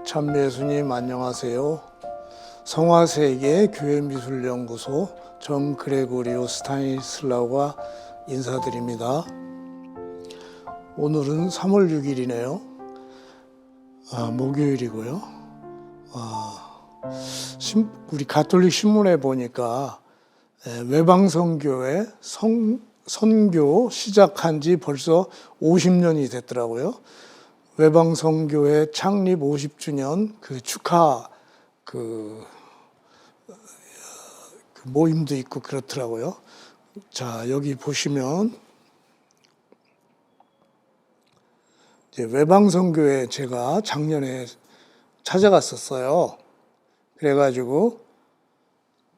참배 예수님 안녕하세요. 성화세계 교회미술연구소 정 그레고리오 스타니슬라우가 인사드립니다. 오늘은 3월 6일이네요. 목요일이고요. 우리 가톨릭 신문에 보니까 외방선교회 선교 시작한 지 벌써 50년이 됐더라고요. 외방선교회 창립 50주년 축하 모임도 있고 그렇더라고요. 자, 여기 보시면 이제 외방선교회 제가 작년에 찾아갔었어요. 그래가지고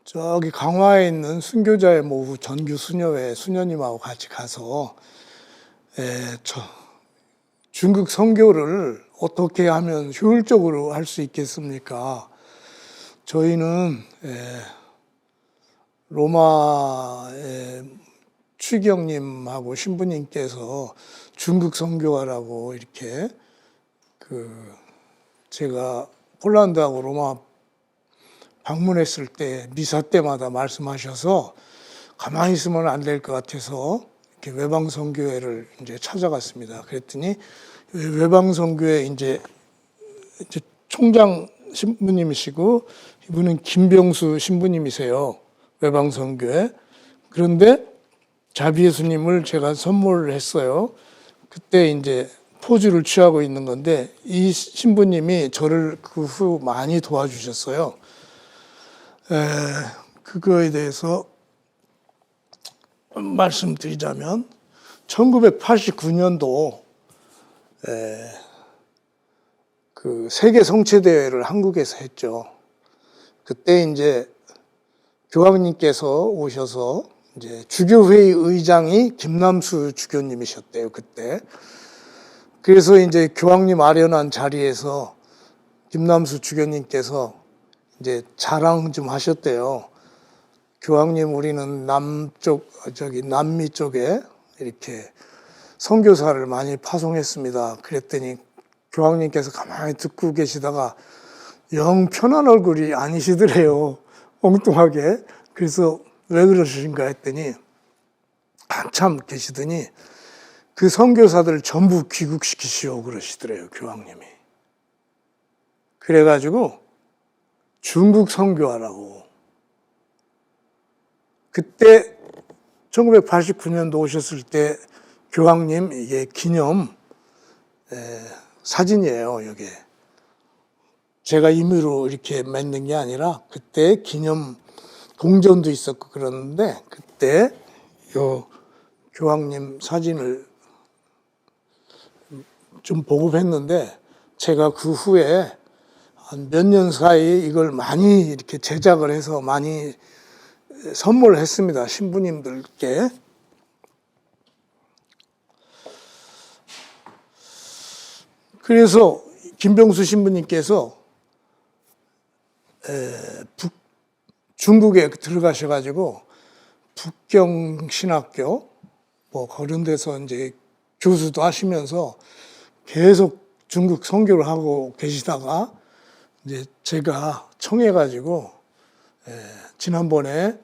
저기 강화에 있는 순교자의 모후 전교 수녀회 수녀님하고 같이 가서 중국 선교를 어떻게 하면 효율적으로 할 수 있겠습니까? 저희는 로마의 추경님하고 신부님께서 중국 선교하라고 이렇게 제가 폴란드하고 로마 방문했을 때 미사 때마다 말씀하셔서 가만히 있으면 안 될 것 같아서 이렇게 외방선교회를 이제 찾아갔습니다. 그랬더니 외방선교회 이제 총장 신부님이시고 이분은 김병수 신부님이세요. 외방선교회. 그런데 자비예수님을 제가 선물을 했어요. 그때 이제 포즈를 취하고 있는 건데 이 신부님이 저를 그 후 많이 도와주셨어요. 그거에 대해서 말씀드리자면 1989년도 그 세계 성체대회를 한국에서 했죠. 그때 이제 교황님께서 오셔서 이제 주교회의 의장이 김남수 주교님이셨대요, 그때. 그래서 이제 교황님 아련한 자리에서 김남수 주교님께서 이제 자랑 좀 하셨대요. 교황님, 우리는 남미 쪽에 이렇게 선교사를 많이 파송했습니다. 그랬더니 교황님께서 가만히 듣고 계시다가 영 편한 얼굴이 아니시더래요. 엉뚱하게. 그래서 왜 그러신가 했더니 한참 계시더니 그 선교사들 전부 귀국시키시오 그러시더래요, 교황님이. 그래가지고 중국 선교하라고. 그때 1989년도 오셨을 때 교황님 이게 기념 사진이에요, 이게. 제가 임의로 이렇게 만든 게 아니라 그때 기념 동전도 있었고 그러는데 그때 요 교황님 사진을 좀 보급했는데 제가 그 후에 한 몇 년 사이 이걸 많이 이렇게 제작을 해서 많이 선물을 했습니다. 신부님들께. 그래서 김병수 신부님께서 중국에 들어가셔가지고 북경신학교 뭐 그런 데서 이제 교수도 하시면서 계속 중국 선교를 하고 계시다가 이제 제가 청해가지고 지난번에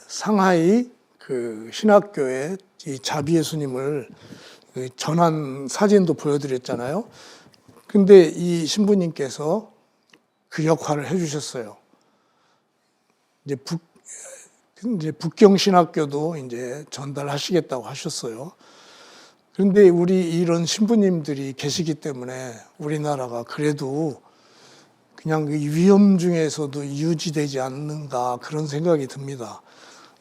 상하이 그 신학교에 이 자비예수님을 전한 사진도 보여드렸잖아요. 근데 이 신부님께서 그 역할을 해주셨어요. 이제 북경신학교도 이제 전달하시겠다고 하셨어요. 그런데 우리 이런 신부님들이 계시기 때문에 우리나라가 그래도 그냥 위험 중에서도 유지되지 않는가 그런 생각이 듭니다.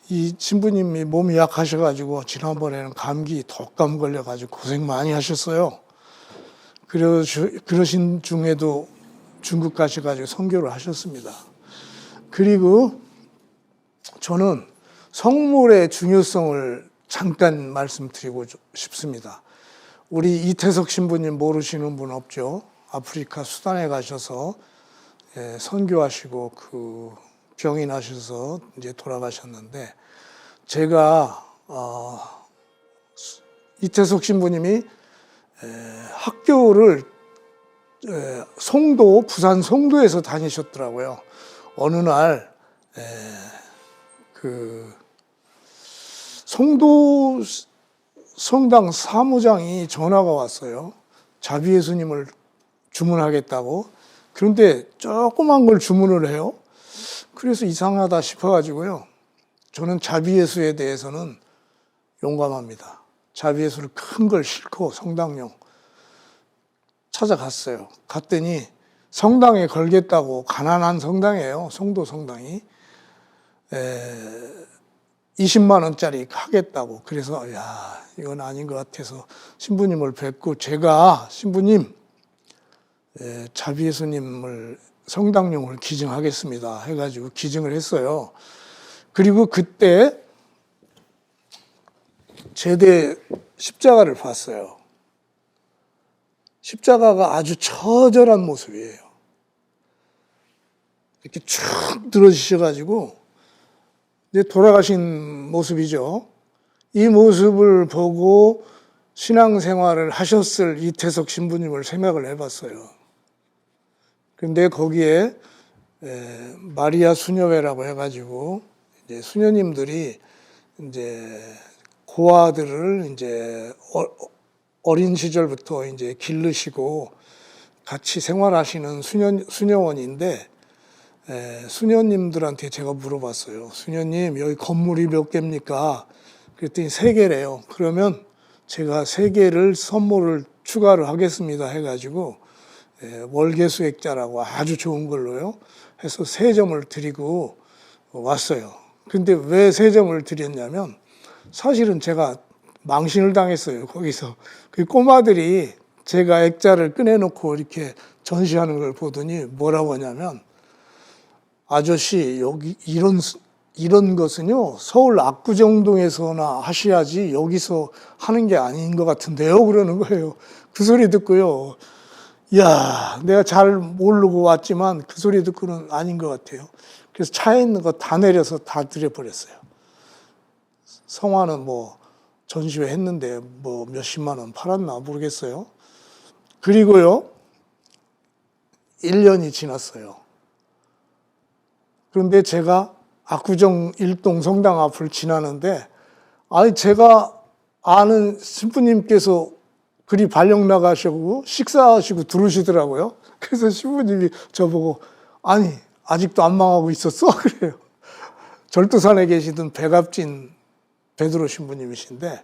이 신부님이 몸이 약하셔가지고 지난번에는 감기 독감 걸려가지고 고생 많이 하셨어요. 그러신 중에도 중국 가셔가지고 선교를 하셨습니다. 그리고 저는 성물의 중요성을 잠깐 말씀드리고 싶습니다. 우리 이태석 신부님 모르시는 분 없죠? 아프리카 수단에 가셔서 선교하시고 그 병이 나셔서 이제 돌아가셨는데 제가 이태석 신부님이 학교를 부산 송도에서 다니셨더라고요. 어느 날 그 송도 성당 사무장이 전화가 왔어요. 자비 예수님을 주문하겠다고. 그런데 조그만 걸 주문을 해요. 그래서 이상하다 싶어가지고요. 저는 자비 예수에 대해서는 용감합니다. 자비 예수를 큰 걸 싣고 성당용 찾아갔어요. 갔더니 성당에 걸겠다고, 가난한 성당이에요. 송도 성당이. 20만 원짜리 하겠다고. 그래서 야, 이건 아닌 것 같아서 신부님을 뵙고, 제가 신부님 자비 예수님을 성당용을 기증하겠습니다 해가지고 기증을 했어요. 그리고 그때 제대 십자가를 봤어요. 십자가가 아주 처절한 모습이에요. 이렇게 쭉 늘어지셔가지고 이제 돌아가신 모습이죠. 이 모습을 보고 신앙생활을 하셨을 이태석 신부님을 생각을 해봤어요. 근데 거기에 마리아 수녀회라고 해가지고 이제 수녀님들이 이제 고아들을 이제 어린 시절부터 이제 기르시고 같이 생활하시는 수녀원인데, 수녀님들한테 제가 물어봤어요. 수녀님, 여기 건물이 몇 개입니까? 그랬더니 3개래요. 그러면 제가 3개를 선물을 추가를 하겠습니다 해가지고 월계수액자라고 아주 좋은 걸로요 해서 3점을 드리고 왔어요. 근데 왜 3점을 드렸냐면, 사실은 제가 망신을 당했어요. 거기서 그 꼬마들이 제가 액자를 꺼내놓고 이렇게 전시하는 걸 보더니 뭐라고 하냐면, 아저씨, 여기 이런 것은요 서울 압구정동에서나 하셔야지 여기서 하는 게 아닌 것 같은데요, 그러는 거예요. 그 소리 듣고요, 이야, 내가 잘 모르고 왔지만 그 소리 듣고는 아닌 것 같아요. 그래서 차에 있는 거 다 내려서 다 드려버렸어요. 성화는 뭐 전시회 했는데 뭐 몇십만 원 팔았나 모르겠어요. 그리고요 1년이 지났어요. 그런데 제가 압구정 1동 성당 앞을 지나는데, 아니 제가 아는 신부님께서 그리 발령 나가시고 식사하시고 들어오시더라고요. 그래서 신부님이 저보고, 아니 아직도 안 망하고 있었어? 그래요. 절도산에 계시던 백압진 베드로 신부님이신데,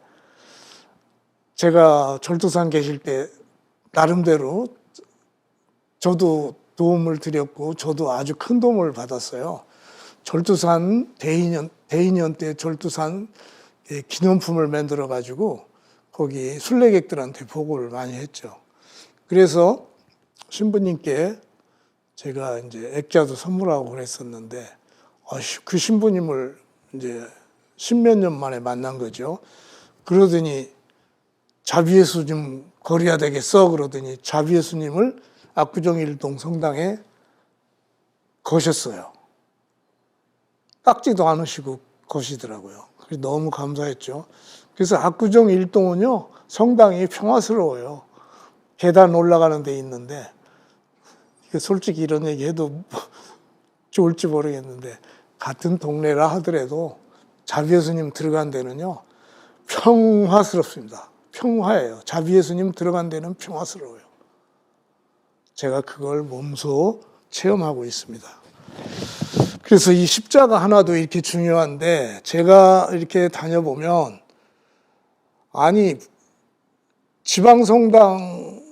제가 절도산 계실 때 나름대로 저도 도움을 드렸고 저도 아주 큰 도움을 받았어요. 절도산 대인연 때 절도산 기념품을 만들어 가지고 거기 순례객들한테 보고를 많이 했죠. 그래서 신부님께 제가 이제 액자도 선물하고 그랬었는데, 그 신부님을 이제 10몇 년 만에 만난 거죠. 그러더니 자비 예수님 거려야 되겠어 그러더니 자비 예수님을 압구정 1동 성당에 거셨어요. 깎지도 않으시고 거시더라고요. 너무 감사했죠. 그래서 압구정 1동은요 성당이 평화스러워요. 계단 올라가는 데 있는데, 솔직히 이런 얘기 해도 좋을지 모르겠는데, 같은 동네라 하더라도 자비 예수님 들어간 데는요 평화스럽습니다. 평화예요. 자비 예수님 들어간 데는 평화스러워요. 제가 그걸 몸소 체험하고 있습니다. 그래서 이 십자가 하나도 이렇게 중요한데, 제가 이렇게 다녀보면, 아니 지방성당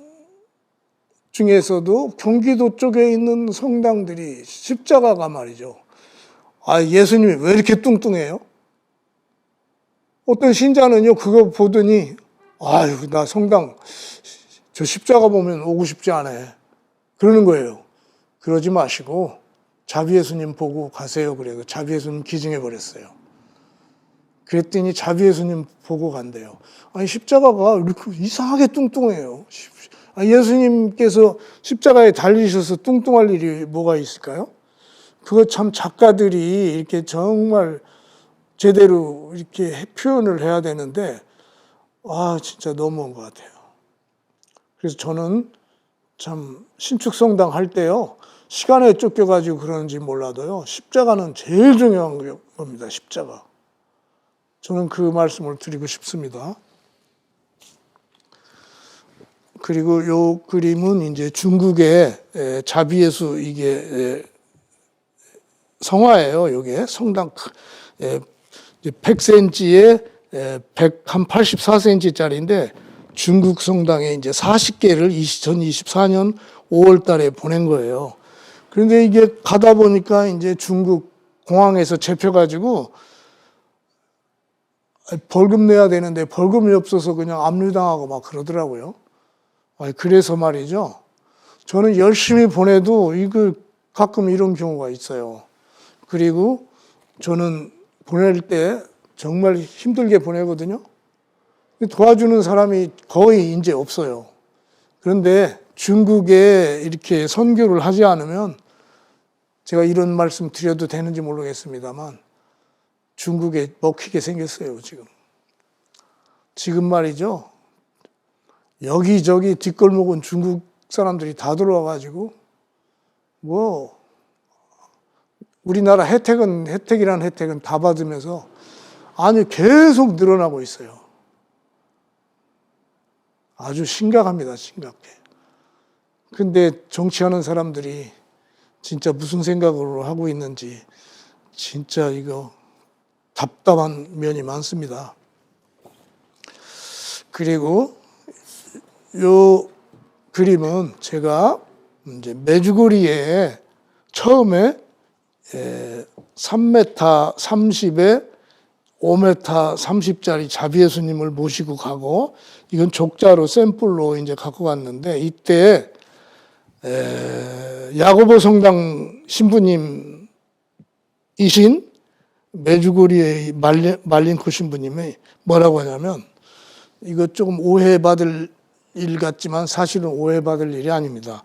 중에서도 경기도 쪽에 있는 성당들이 십자가가 말이죠, 예수님이 왜 이렇게 뚱뚱해요? 어떤 신자는요 그거 보더니, 아유 나 성당 저 십자가 보면 오고 싶지 않아 그러는 거예요. 그러지 마시고 자비 예수님 보고 가세요. 그래서 자비 예수님 기증해 버렸어요. 그랬더니 자비 예수님 보고 간대요. 아니 십자가가 이렇게 이상하게 뚱뚱해요. 예수님께서 십자가에 달리셔서 뚱뚱할 일이 뭐가 있을까요? 그거 참 작가들이 이렇게 정말 제대로 이렇게 표현을 해야 되는데, 진짜 너무한 것 같아요. 그래서 저는 참 신축성당 할 때요. 시간에 쫓겨가지고 그러는지 몰라도요. 십자가는 제일 중요한 겁니다. 십자가. 저는 그 말씀을 드리고 싶습니다. 그리고 요 그림은 이제 중국의 자비예수 이게 성화예요. 이게 성당 100cm에 184cm짜리인데 중국 성당에 이제 40개를 2024년 5월 달에 보낸 거예요. 그런데 이게 가다 보니까 이제 중국 공항에서 잡혀가지고 벌금 내야 되는데 벌금이 없어서 그냥 압류당하고 막 그러더라고요. 그래서 말이죠. 저는 열심히 보내도 이거 가끔 이런 경우가 있어요. 그리고 저는 보낼 때 정말 힘들게 보내거든요. 도와주는 사람이 거의 이제 없어요. 그런데 중국에 이렇게 선교를 하지 않으면 제가 이런 말씀 드려도 되는지 모르겠습니다만 중국에 먹히게 생겼어요, 지금. 지금 말이죠. 여기저기 뒷골목은 중국 사람들이 다 들어와가지고 우리나라 혜택이라는 혜택은 다 받으면서 아니 계속 늘어나고 있어요. 아주 심각합니다, 심각해. 근데 정치하는 사람들이 진짜 무슨 생각으로 하고 있는지 진짜 이거 답답한 면이 많습니다. 그리고 요 그림은 제가 이제 메주거리에 처음에 3m 30에 5m 30짜리 자비예수님을 모시고 가고 이건 족자로 샘플로 이제 갖고 갔는데 이때 야고보 성당 신부님이신 메주거리의 말린코 신부님이 뭐라고 하냐면 이거 조금 오해받을 일 같지만 사실은 오해받을 일이 아닙니다.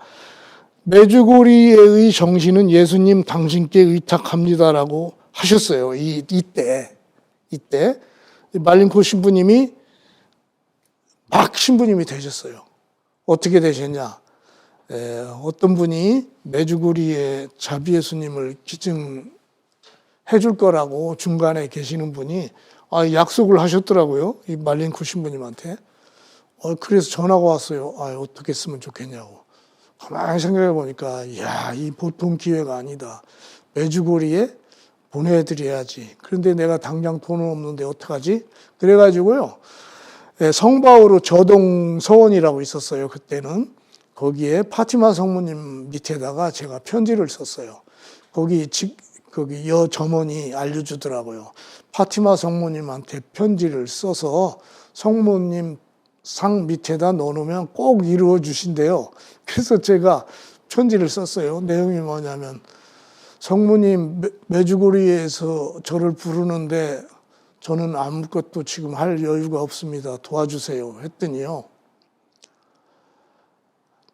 메주거리의 정신은 예수님 당신께 의탁합니다라고 하셨어요. 이때 말린코 신부님이 막 신부님이 되셨어요. 어떻게 되셨냐? 어떤 분이 메주거리에 자비예수님을 기증해 줄 거라고 중간에 계시는 분이 약속을 하셨더라고요. 이 말린코 신부님한테. 그래서 전화가 왔어요. 어떻게 쓰면 좋겠냐고. 가만히 생각해 보니까, 이 보통 기회가 아니다. 메주거리에 보내드려야지. 그런데 내가 당장 돈은 없는데 어떡하지? 그래가지고요. 성바오로 저동 서원이라고 있었어요. 그때는. 거기에 파티마 성모님 밑에다가 제가 편지를 썼어요. 거기 여 점원이 알려주더라고요. 파티마 성모님한테 편지를 써서 성모님 상 밑에다 넣어놓으면 꼭 이루어 주신대요. 그래서 제가 편지를 썼어요. 내용이 뭐냐면 성모님 메주거리에서 저를 부르는데 저는 아무것도 지금 할 여유가 없습니다. 도와주세요. 했더니요.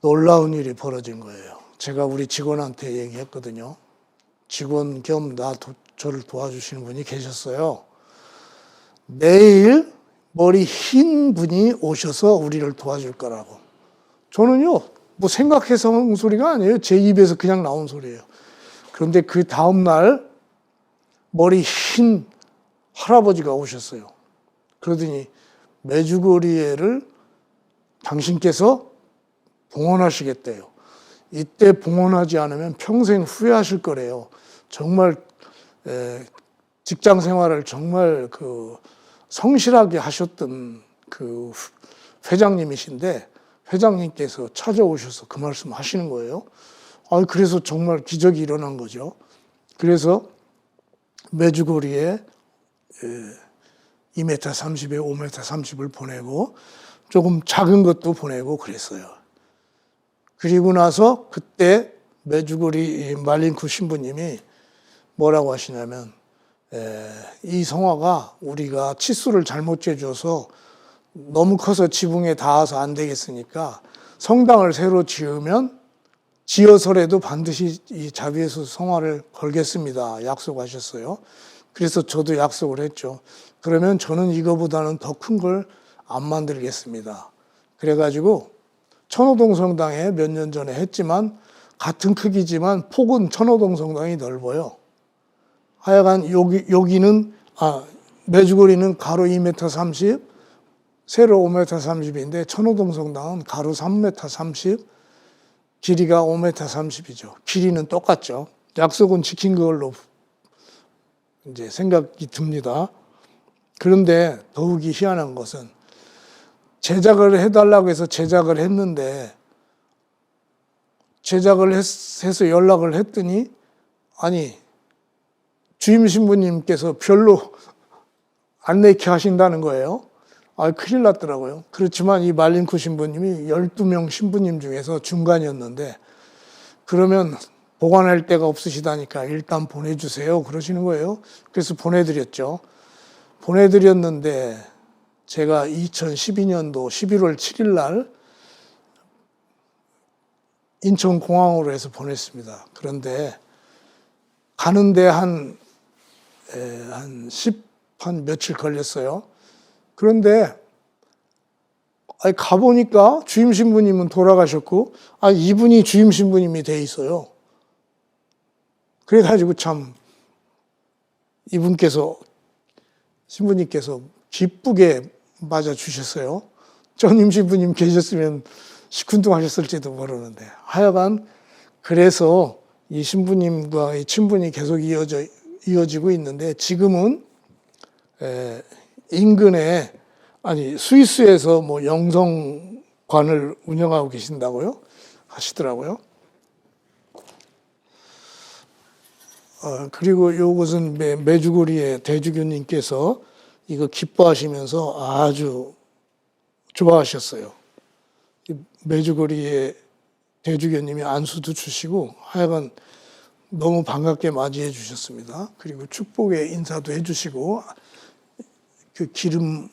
놀라운 일이 벌어진 거예요. 제가 우리 직원한테 얘기했거든요. 직원 겸 저를 도와주시는 분이 계셨어요. 내일 머리 흰 분이 오셔서 우리를 도와줄 거라고. 저는요, 생각해서 한 소리가 아니에요. 제 입에서 그냥 나온 소리예요. 그런데 그 다음날 머리 흰 할아버지가 오셨어요. 그러더니 메주거리에를 당신께서 봉헌하시겠대요. 이때 봉헌하지 않으면 평생 후회하실 거래요. 정말 직장 생활을 정말 성실하게 하셨던 그 회장님이신데 회장님께서 찾아오셔서 그 말씀 하시는 거예요. 그래서 정말 기적이 일어난 거죠. 그래서 메주거리에 2m 30에 5m 30을 보내고 조금 작은 것도 보내고 그랬어요. 그리고 나서 그때 메주거리 말린코 신부님이 뭐라고 하시냐면 이 성화가 우리가 치수를 잘못 재줘서 너무 커서 지붕에 닿아서 안 되겠으니까 성당을 새로 지어서라도 반드시 이 자비예수 성화를 걸겠습니다. 약속하셨어요. 그래서 저도 약속을 했죠. 그러면 저는 이거보다는 더 큰 걸 안 만들겠습니다. 그래가지고 천호동 성당에 몇 년 전에 했지만 같은 크기지만 폭은 천호동 성당이 넓어요. 하여간 여기는 메주거리는 가로 2m 30, 세로 5m 30인데 천호동 성당은 가로 3m 30, 길이가 5m 30이죠. 길이는 똑같죠. 약속은 지킨 걸로 이제 생각이 듭니다. 그런데 더욱이 희한한 것은 제작을 해달라고 해서 제작을 했는데 제작을 해서 연락을 했더니 아니 주임 신부님께서 별로 안 내게 하신다는 거예요. 큰일 났더라고요. 그렇지만 이 말린코 신부님이 12명 신부님 중에서 중간이었는데 그러면 보관할 데가 없으시다니까 일단 보내주세요 그러시는 거예요. 그래서 보내드렸죠. 보내드렸는데 제가 2012년도 11월 7일 날 인천공항으로 해서 보냈습니다. 그런데 가는데 한 며칠 걸렸어요. 그런데 가보니까 주임 신부님은 돌아가셨고 이분이 주임 신부님이 돼 있어요. 그래가지고 참 이분께서 신부님께서 기쁘게 맞아주셨어요. 전임 신부님 계셨으면 시큰둥하셨을지도 모르는데 하여간 그래서 이 신부님과 이 친분이 계속 이어지고 있는데 지금은 인근에 스위스에서 뭐 영성관을 운영하고 계신다고요 하시더라고요. 그리고 요것은 메주거리의 대주교님께서 이거 기뻐하시면서 아주 좋아하셨어요. 메주거리의 대주교님이 안수도 주시고 하여간 너무 반갑게 맞이해 주셨습니다. 그리고 축복의 인사도 해 주시고 그 기름으로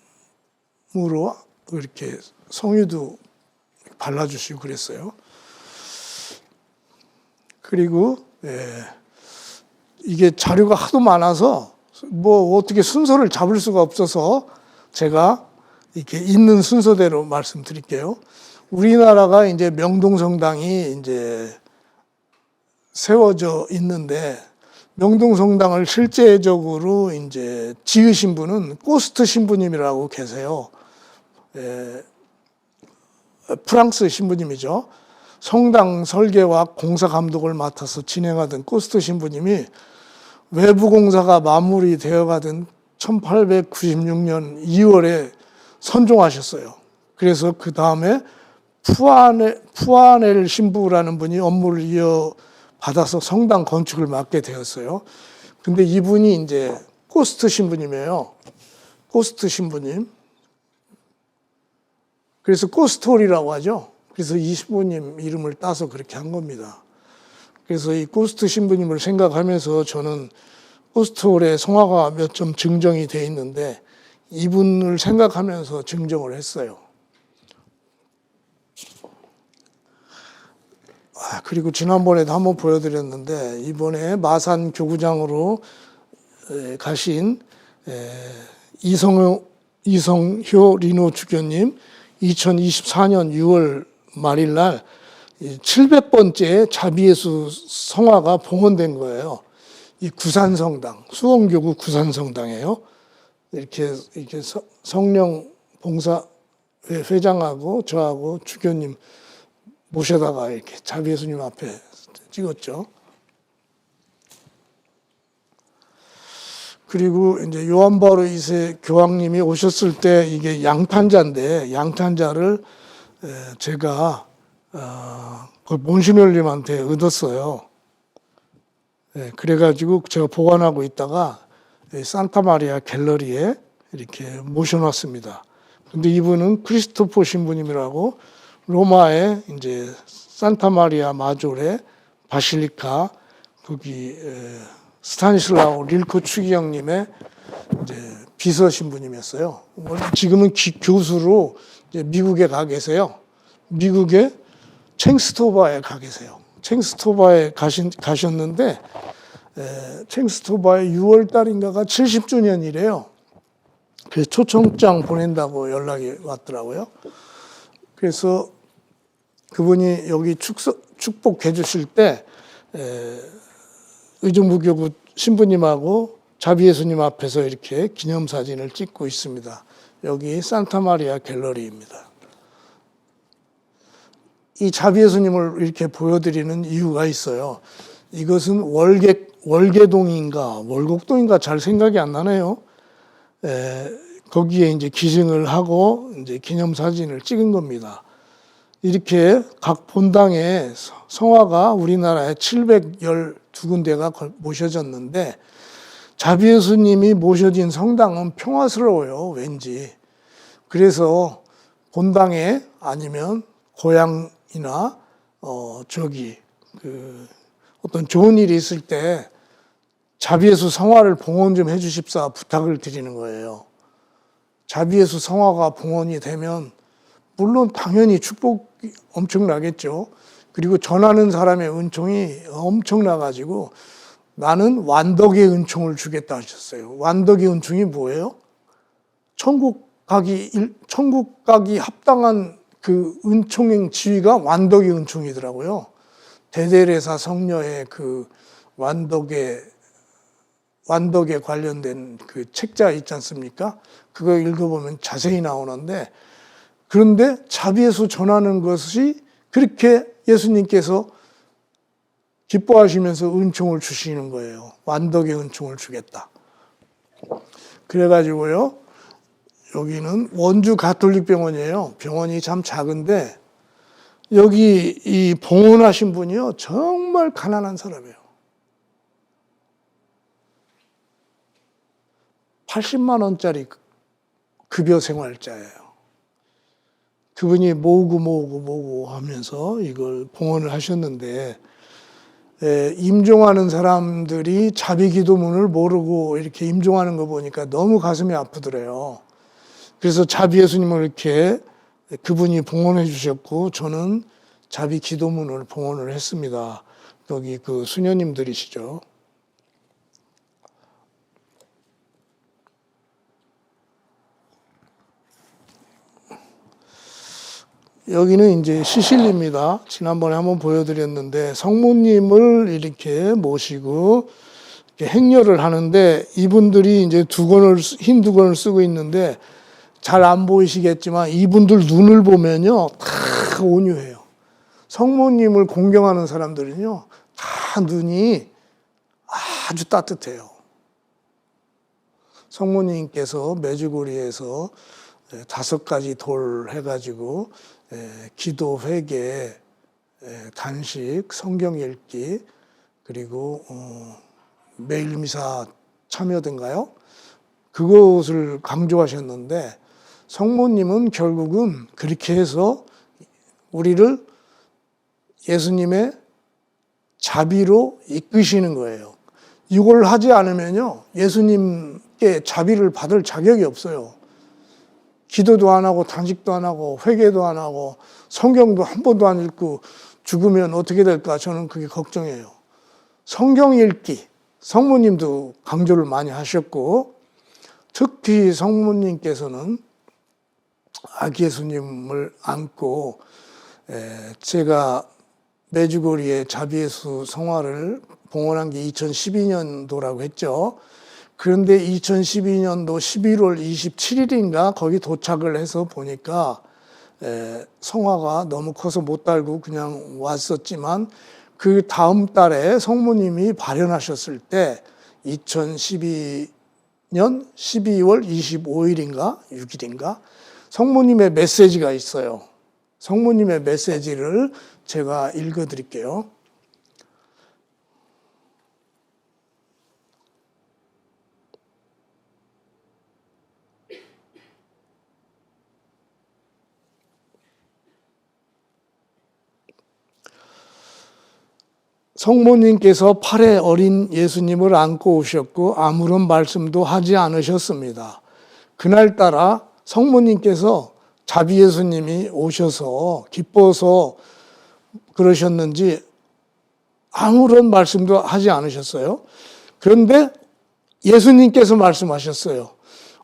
이렇게 성유도 발라주시고 그랬어요. 그리고 이게 자료가 하도 많아서 뭐 어떻게 순서를 잡을 수가 없어서 제가 이렇게 있는 순서대로 말씀드릴게요. 우리나라가 이제 명동성당이 이제 세워져 있는데 명동성당을 실제적으로 이제 지으신 분은 코스트 신부님이라고 계세요. 프랑스 신부님이죠. 성당 설계와 공사 감독을 맡아서 진행하던 코스트 신부님이 외부 공사가 마무리되어 가던 1896년 2월에 선종하셨어요. 그래서 그 다음에 푸아넬 신부라는 분이 업무를 이어받아서 성당 건축을 맡게 되었어요. 근데 이분이 이제 코스트 신부님이에요. 코스트 신부님. 그래서 코스톨이라고 하죠. 그래서 이 신부님 이름을 따서 그렇게 한 겁니다. 그래서 이 코스트 신부님을 생각하면서 저는 코스톨의 성화가 몇 점 증정이 돼 있는데 이분을 생각하면서 증정을 했어요. 그리고 지난번에도 한번 보여드렸는데 이번에 마산 교구장으로 가신 이성효 리노 주교님 2024년 6월 말일 날 700번째 자비예수 성화가 봉헌된 거예요. 이 구산성당, 수원교구 구산성당이에요. 이렇게 성령 봉사 회장하고 저하고 주교님 모셔다가 이렇게 자비예수님 앞에 찍었죠. 그리고 이제 요한 바오로 2세 교황님이 오셨을 때 이게 양탄자인데 양탄자를 제가 몬시뇰님한테 얻었어요. 그래가지고 제가 보관하고 있다가 산타마리아 갤러리에 이렇게 모셔놨습니다. 근데 이분은 크리스토포 신부님이라고 로마의 이제 산타마리아 마조레 바실리카 거기 스타니슬라오 릴코 추기경님의 이제 비서 신부님이었어요. 지금은 교수로 이제 미국에 가 계세요. 미국의 챙스토바에 가 계세요. 챙스토바에 가셨는데 챙스토바에 6월 달인가가 70주년이래요. 그래서 초청장 보낸다고 연락이 왔더라고요. 그래서 그분이 여기 축복해 주실 때 의정부교구 신부님하고 자비예수님 앞에서 이렇게 기념사진을 찍고 있습니다. 여기 산타마리아 갤러리입니다. 이 자비예수님을 이렇게 보여드리는 이유가 있어요. 이것은 월계동인가 월곡동인가 잘 생각이 안 나네요. 거기에 이제 기증을 하고 이제 기념사진을 찍은 겁니다. 이렇게 각 본당에 성화가 우리나라에 712군데가 모셔졌는데 자비예수님이 모셔진 성당은 평화스러워요, 왠지. 그래서 본당에 아니면 고향이나 어떤 좋은 일이 있을 때 자비예수 성화를 봉헌 좀 해주십사 부탁을 드리는 거예요. 자비예수 성화가 봉헌이 되면 물론 당연히 축복이 엄청나겠죠. 그리고 전하는 사람의 은총이 엄청나가지고 나는 완덕의 은총을 주겠다 하셨어요. 완덕의 은총이 뭐예요? 천국 가기 합당한 그 은총의 지위가 완덕의 은총이더라고요. 대대례사 성녀의 그 완덕에 관련된 그 책자 있지 않습니까? 그거 읽어보면 자세히 나오는데, 그런데 자비예수 전하는 것이 그렇게 예수님께서 기뻐하시면서 은총을 주시는 거예요. 완덕의 은총을 주겠다. 그래가지고요, 여기는 원주 가톨릭 병원이에요. 병원이 참 작은데 여기 이 봉헌하신 분이요, 정말 가난한 사람이에요. 80만 원짜리 급여 생활자예요. 그분이 모으고 하면서 이걸 봉헌을 하셨는데, 임종하는 사람들이 자비기도문을 모르고 이렇게 임종하는 거 보니까 너무 가슴이 아프더래요. 그래서 자비예수님을 이렇게 그분이 봉헌해 주셨고, 저는 자비기도문을 봉헌을 했습니다. 여기 그 수녀님들이시죠. 여기는 이제 시실리입니다. 지난번에 한번 보여드렸는데 성모님을 이렇게 모시고 이렇게 행렬을 하는데, 이분들이 이제 흰 두건을 쓰고 있는데 잘 안 보이시겠지만 이분들 눈을 보면요, 다 온유해요. 성모님을 공경하는 사람들은요, 다 눈이 아주 따뜻해요. 성모님께서 메주고리에서 5가지 돌 해가지고 기도, 회개, 단식, 성경 읽기, 그리고 매일 미사 참여든가요? 그것을 강조하셨는데, 성모님은 결국은 그렇게 해서 우리를 예수님의 자비로 이끄시는 거예요. 이걸 하지 않으면요, 예수님께 자비를 받을 자격이 없어요. 기도도 안 하고 단식도 안 하고 회개도 안 하고 성경도 한 번도 안 읽고 죽으면 어떻게 될까, 저는 그게 걱정이에요. 성경 읽기, 성모님도 강조를 많이 하셨고, 특히 성모님께서는 아기 예수님을 안고, 제가 메주고리에 자비예수 성화를 봉헌한 게 2012년도라고 했죠. 그런데 2012년도 11월 27일인가 거기 도착을 해서 보니까 성화가 너무 커서 못 달고 그냥 왔었지만, 그 다음 달에 성모님이 발현하셨을 때 2012년 12월 25일인가 6일인가 성모님의 메시지가 있어요. 성모님의 메시지를 제가 읽어드릴게요. 성모님께서 팔에 어린 예수님을 안고 오셨고 아무런 말씀도 하지 않으셨습니다. 그날따라 성모님께서 자비 예수님이 오셔서 기뻐서 그러셨는지 아무런 말씀도 하지 않으셨어요. 그런데 예수님께서 말씀하셨어요.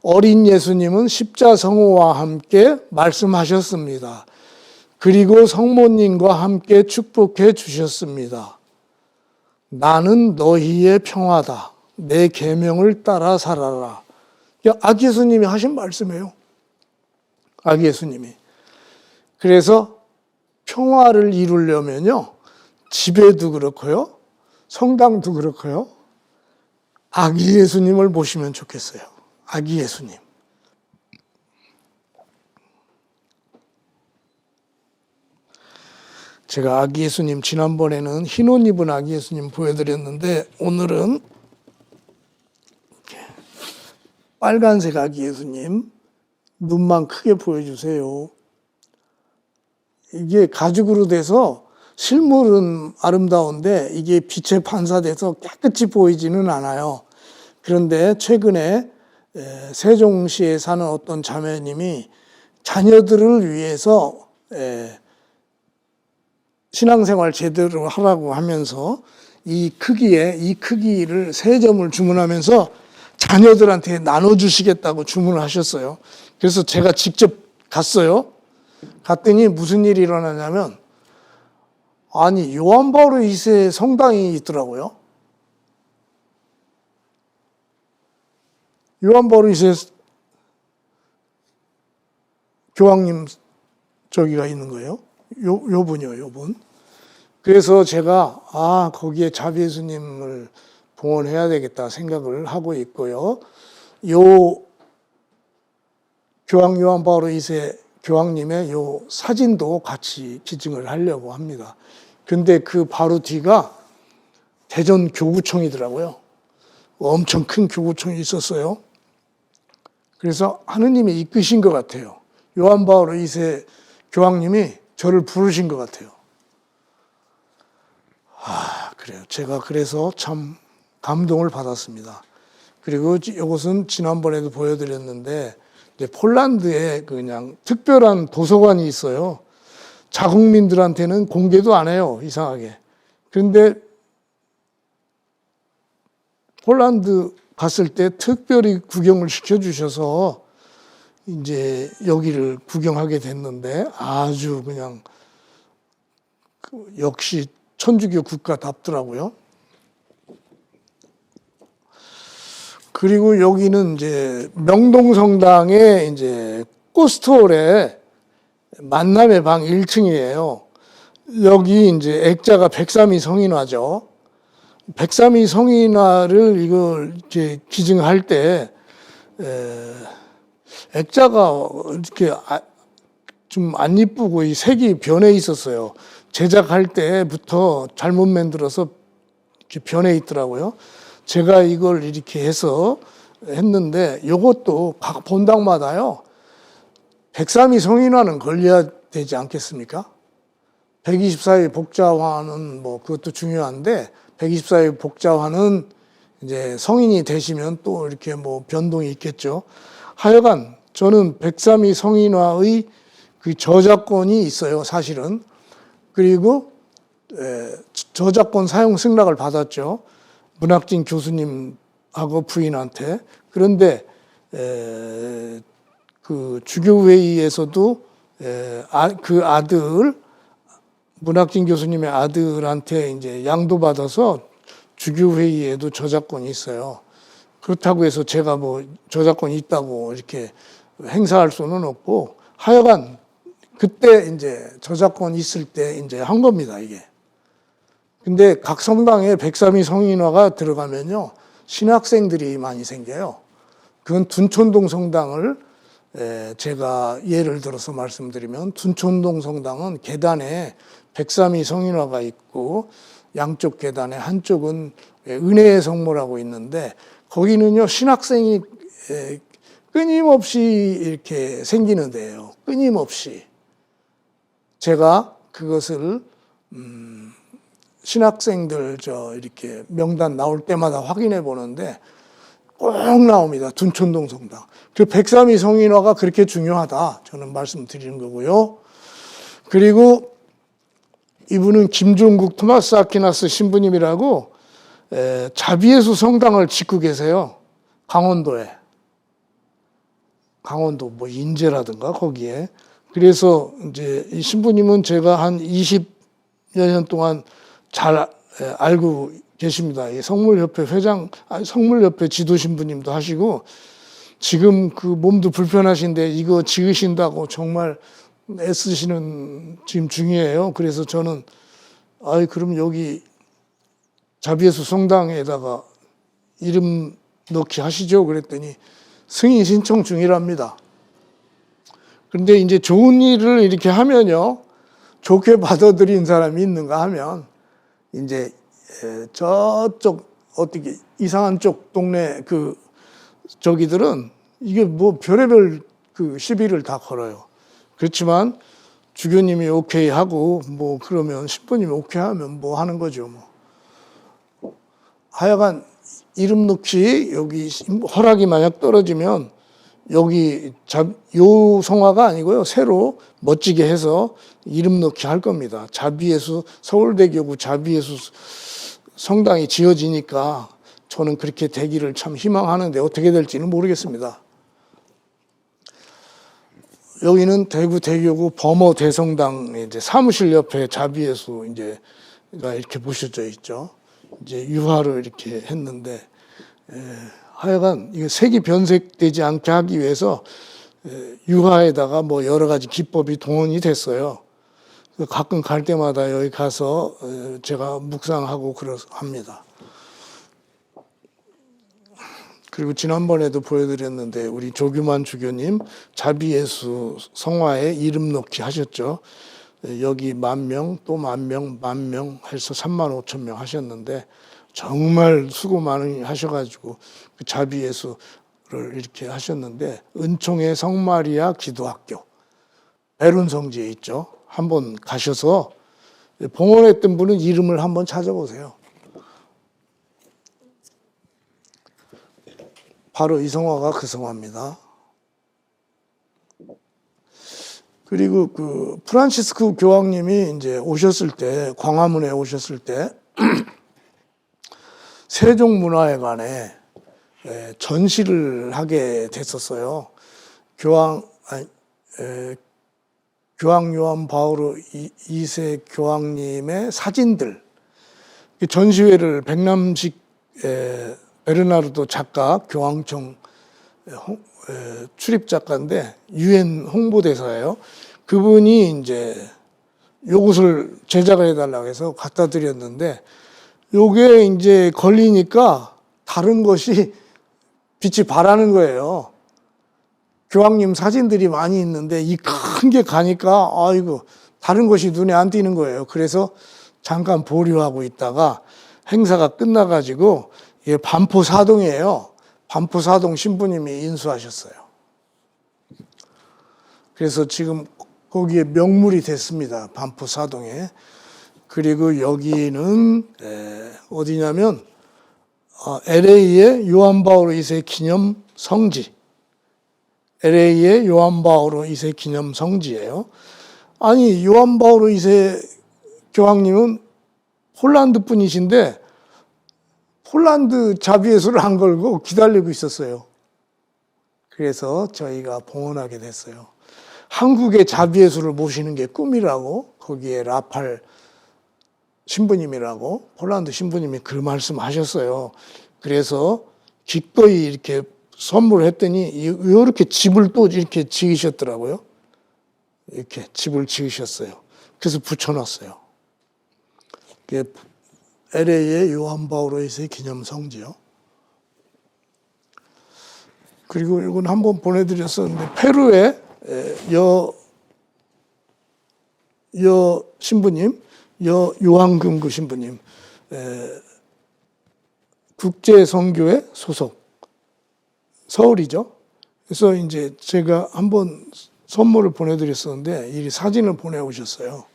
어린 예수님은 십자성호와 함께 말씀하셨습니다. 그리고 성모님과 함께 축복해 주셨습니다. 나는 너희의 평화다. 내 계명을 따라 살아라. 아기 예수님이 하신 말씀이에요. 아기 예수님이. 그래서 평화를 이루려면요, 집에도 그렇고요, 성당도 그렇고요, 아기 예수님을 모시면 좋겠어요. 아기 예수님. 제가 아기 예수님, 지난번에는 흰 옷 입은 아기 예수님 보여드렸는데, 오늘은 빨간색 아기 예수님, 눈만 크게 보여주세요. 이게 가죽으로 돼서 실물은 아름다운데 이게 빛에 반사돼서 깨끗이 보이지는 않아요. 그런데 최근에 세종시에 사는 어떤 자매님이 자녀들을 위해서 신앙생활 제대로 하라고 하면서 이 크기를 3점을 주문하면서 자녀들한테 나눠주시겠다고 주문을 하셨어요. 그래서 제가 직접 갔어요. 갔더니 무슨 일이 일어나냐면, 아니, 요한 바오로 2세 성당이 있더라고요. 요한 바오로 2세 교황님 저기가 있는 거예요. 요분이요, 요분. 그래서 제가, 거기에 자비 예수님을 봉헌해야 되겠다 생각을 하고 있고요. 요 교황 요한 바오로 2세 교황님의 요 사진도 같이 기증을 하려고 합니다. 근데 그 바로 뒤가 대전 교구청이더라고요. 엄청 큰 교구청이 있었어요. 그래서 하느님이 이끄신 것 같아요. 요한 바오로 2세 교황님이 저를 부르신 것 같아요. 그래요. 제가 그래서 참 감동을 받았습니다. 그리고 이것은 지난번에도 보여드렸는데, 폴란드에 그냥 특별한 도서관이 있어요. 자국민들한테는 공개도 안 해요, 이상하게. 그런데 폴란드 갔을 때 특별히 구경을 시켜주셔서 이제 여기를 구경하게 됐는데, 아주 그냥 역시 천주교 국가답더라고요. 그리고 여기는 이제 명동성당의 이제 꽃스톨에 만남의 방 1층이에요. 여기 이제 액자가 백삼위 성인화죠. 백삼위 성인화를 이걸 이렇게 기증할 때 액자가 이렇게 좀 안 이쁘고 이 색이 변해 있었어요. 제작할 때부터 잘못 만들어서 이렇게 변해 있더라고요. 제가 이걸 이렇게 해서 했는데, 이것도 각 본당마다요, 백삼위 성인화는 걸려야 되지 않겠습니까? 124위 복자화는 뭐 그것도 중요한데, 124위 복자화는 이제 성인이 되시면 또 이렇게 뭐 변동이 있겠죠. 하여간 저는 백삼위 성인화의 그 저작권이 있어요, 사실은. 그리고 저작권 사용 승낙을 받았죠. 문학진 교수님하고 부인한테. 그런데 그 주교회의에서도 그 아들, 문학진 교수님의 아들한테 이제 양도받아서 주교회의에도 저작권이 있어요. 그렇다고 해서 제가 뭐 저작권이 있다고 이렇게 행사할 수는 없고, 하여간 그때 이제 저작권 있을 때 이제 한 겁니다, 이게. 근데 각 성당에 백삼위 성인화가 들어가면요, 신학생들이 많이 생겨요. 그건 둔촌동 성당을 제가 예를 들어서 말씀드리면, 둔촌동 성당은 계단에 백삼위 성인화가 있고, 양쪽 계단에 한쪽은 은혜의 성모라고 있는데, 거기는요, 신학생이 끊임없이 이렇게 생기는 데예요. 끊임없이. 제가 그것을 신학생들 이렇게 명단 나올 때마다 확인해 보는데 꼭 나옵니다. 둔촌동 성당. 그 백삼위 성인화가 그렇게 중요하다, 저는 말씀드리는 거고요. 그리고 이분은 김종국 토마스 아퀴나스 신부님이라고 자비예수 성당을 짓고 계세요. 강원도에. 강원도 뭐 인제라든가 거기에. 그래서 이제 이 신부님은 제가 한 20여 년 동안 잘 알고 계십니다. 이 성물협회 회장, 성물협회 지도 신부님도 하시고, 지금 그 몸도 불편하신데 이거 지으신다고 정말 애쓰시는 지금 중이에요. 그래서 저는 그럼 여기 자비예수 성당에다가 이름 넣기 하시죠. 그랬더니 승인 신청 중이랍니다. 그런데 이제 좋은 일을 이렇게 하면요, 좋게 받아들인 사람이 있는가 하면 이제 저쪽 어떻게 이상한 쪽 동네 그 저기들은 이게 뭐 별의별 그 시비를 다 걸어요. 그렇지만 주교님이 오케이 하고 뭐 그러면 신부님이 오케이 하면 뭐 하는 거죠. 뭐 하여간 이름 넣기 여기 허락이 만약 떨어지면 여기 요 성화가 아니고요, 새로 멋지게 해서 이름 넣기 할 겁니다. 자비예수 서울대교구 자비예수 성당이 지어지니까 저는 그렇게 되기를 참 희망하는데 어떻게 될지는 모르겠습니다. 여기는 대구 대교구 범어 대성당 이제 사무실 옆에 자비예수 이제가 이렇게 보셔져 있죠. 이제 유화를 이렇게 했는데, 하여간 이게 색이 변색되지 않게 하기 위해서 유화에다가 뭐 여러 가지 기법이 동원이 됐어요. 가끔 갈 때마다 여기 가서 제가 묵상하고 합니다. 그리고 지난번에도 보여드렸는데 우리 조규만 주교님 자비예수 성화에 이름 넣기 하셨죠. 여기 10,000명, 또 10,000명, 10,000명 해서 35,000명 하셨는데 정말 수고 많이 하셔가지고 그 자비예수를 이렇게 하셨는데, 은총의 성마리아 기도학교 베룬 성지에 있죠. 한번 가셔서 봉헌했던 분은 이름을 한번 찾아보세요. 바로 이 성화가 그 성화입니다. 그리고 그 프란시스코 교황님이 이제 오셨을 때, 광화문에 오셨을 때 세종문화회관에 전시를 하게 됐었어요. 교황 요한 바오로 2세 교황님의 사진들, 전시회를 백남식 베르나르도 작가, 교황청 출입 작가인데 유엔 홍보대사예요. 그분이 이제 요것을 제작을 해달라고 해서 갖다 드렸는데, 요게 이제 걸리니까 다른 것이 빛이 발하는 거예요. 교황님 사진들이 많이 있는데 이 큰 게 가니까 다른 것이 눈에 안 띄는 거예요. 그래서 잠깐 보류하고 있다가 행사가 끝나가지고, 이게 반포사동이에요. 반포사동 신부님이 인수하셨어요. 그래서 지금 거기에 명물이 됐습니다. 반포사동에. 그리고 여기는 어디냐면 LA의 요한 바오로 2세 기념 성지. LA의 요한 바오로 2세 기념 성지예요. 아니, 요한 바오로 2세 교황님은 폴란드 분이신데 폴란드 자비예수를 안 걸고 기다리고 있었어요. 그래서 저희가 봉헌하게 됐어요. 한국의 자비예수를 모시는 게 꿈이라고, 거기에 라팔 신부님이라고 폴란드 신부님이 그 말씀하셨어요. 그래서 기꺼이 이렇게 선물을 했더니 이렇게 집을 또 이렇게 지으셨더라고요. 이렇게 집을 지으셨어요. 그래서 붙여놨어요. LA의 요한 바오로 2세 기념 성지요. 그리고 이건 한번 보내드렸었는데, 페루의 여 신부님, 요한금구 신부님, 국제선교회 소속, 서울이죠. 그래서 이제 제가 한번 선물을 보내드렸었는데 이 사진을 보내오셨어요.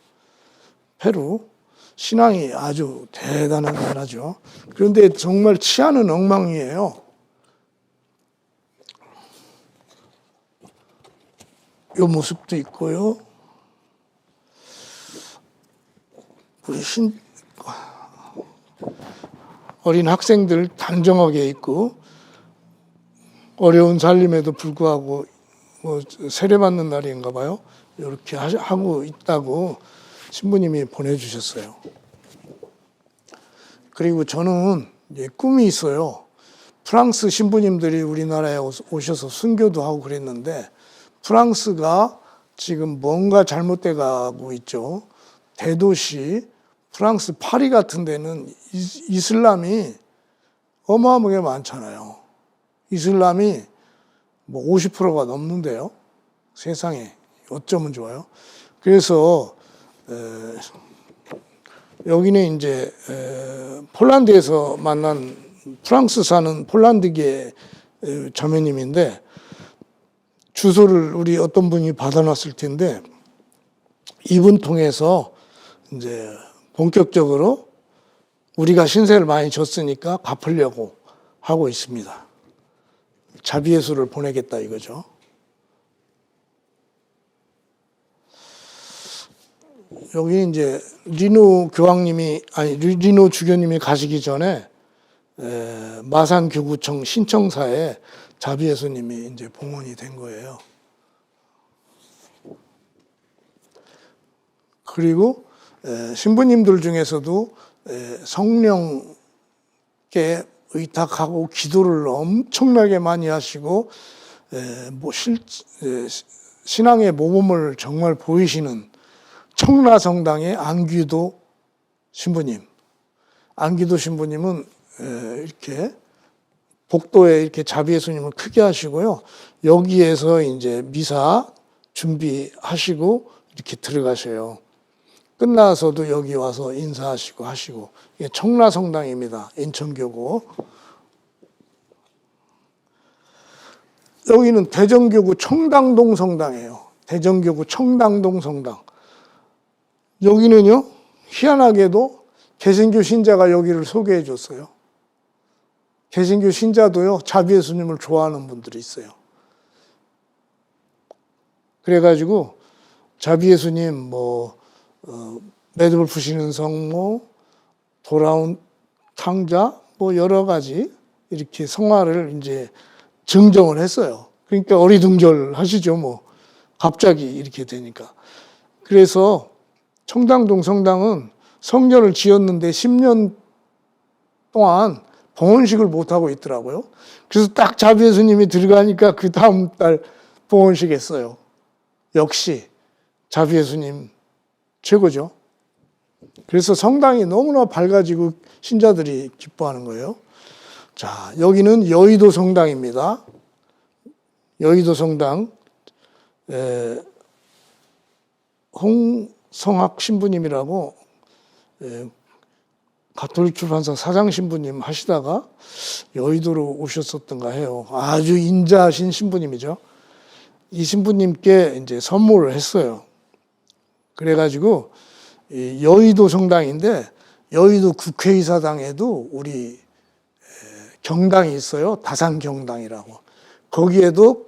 페루. 신앙이 아주 대단한 나라죠. 그런데 정말 치안은 엉망이에요. 이 모습도 있고요. 우리 어린 학생들 단정하게 있고, 어려운 살림에도 불구하고 뭐 세례받는 날인가 봐요. 이렇게 하고 있다고 신부님이 보내주셨어요. 그리고 저는 꿈이 있어요. 프랑스 신부님들이 우리나라에 오셔서 순교도 하고 그랬는데 프랑스가 지금 뭔가 잘못돼 가고 있죠. 대도시 프랑스 파리 같은 데는 이슬람이 어마어마하게 많잖아요. 이슬람이 뭐 50%가 넘는데요. 세상에 어쩌면 좋아요. 그래서 여기는 이제 폴란드에서 만난 프랑스 사는 폴란드계 자매님인데 주소를 우리 어떤 분이 받아놨을 텐데 이분 통해서 이제 본격적으로 우리가 신세를 많이 졌으니까 갚으려고 하고 있습니다. 자비예수를 보내겠다 이거죠. 여기 이제 리노 주교님이 가시기 전에 마산교구청 신청사에 자비예수님이 이제 봉헌이 된 거예요. 그리고 신부님들 중에서도 성령께 의탁하고 기도를 엄청나게 많이 하시고 신앙의 모범을 정말 보이시는 청라성당의 안기도 신부님. 안기도 신부님은 이렇게 복도에 이렇게 자비예수님을 크게 하시고요. 여기에서 이제 미사 준비하시고 이렇게 들어가셔요. 끝나서도 여기 와서 인사하시고 하시고. 이게 청라성당입니다. 인천교구. 여기는 대전교구 청당동 성당이에요. 대전교구 청당동 성당. 여기는요, 희한하게도 개신교 신자가 여기를 소개해 줬어요. 개신교 신자도요, 자비예수님을 좋아하는 분들이 있어요. 그래가지고, 자비예수님, 매듭을 푸시는 성모, 돌아온 탕자, 여러 가지, 이렇게 성화를 이제 증정을 했어요. 그러니까 어리둥절 하시죠, 갑자기 이렇게 되니까. 그래서 청당동 성당은 성전을 지었는데 10년 동안 봉헌식을 못하고 있더라고요. 그래서 딱 자비예수님이 들어가니까 그 다음 달 봉헌식 했어요. 역시 자비예수님 최고죠. 그래서 성당이 너무나 밝아지고 신자들이 기뻐하는 거예요. 자, 여기는 여의도 성당입니다. 여의도 성당. 홍성학 신부님이라고 가톨릭 출판사 사장 신부님 하시다가 여의도로 오셨었던가 해요. 아주 인자하신 신부님이죠. 이 신부님께 이제 선물을 했어요. 그래가지고 여의도 성당인데 여의도 국회의사당에도 우리 경당이 있어요. 다산경당이라고. 거기에도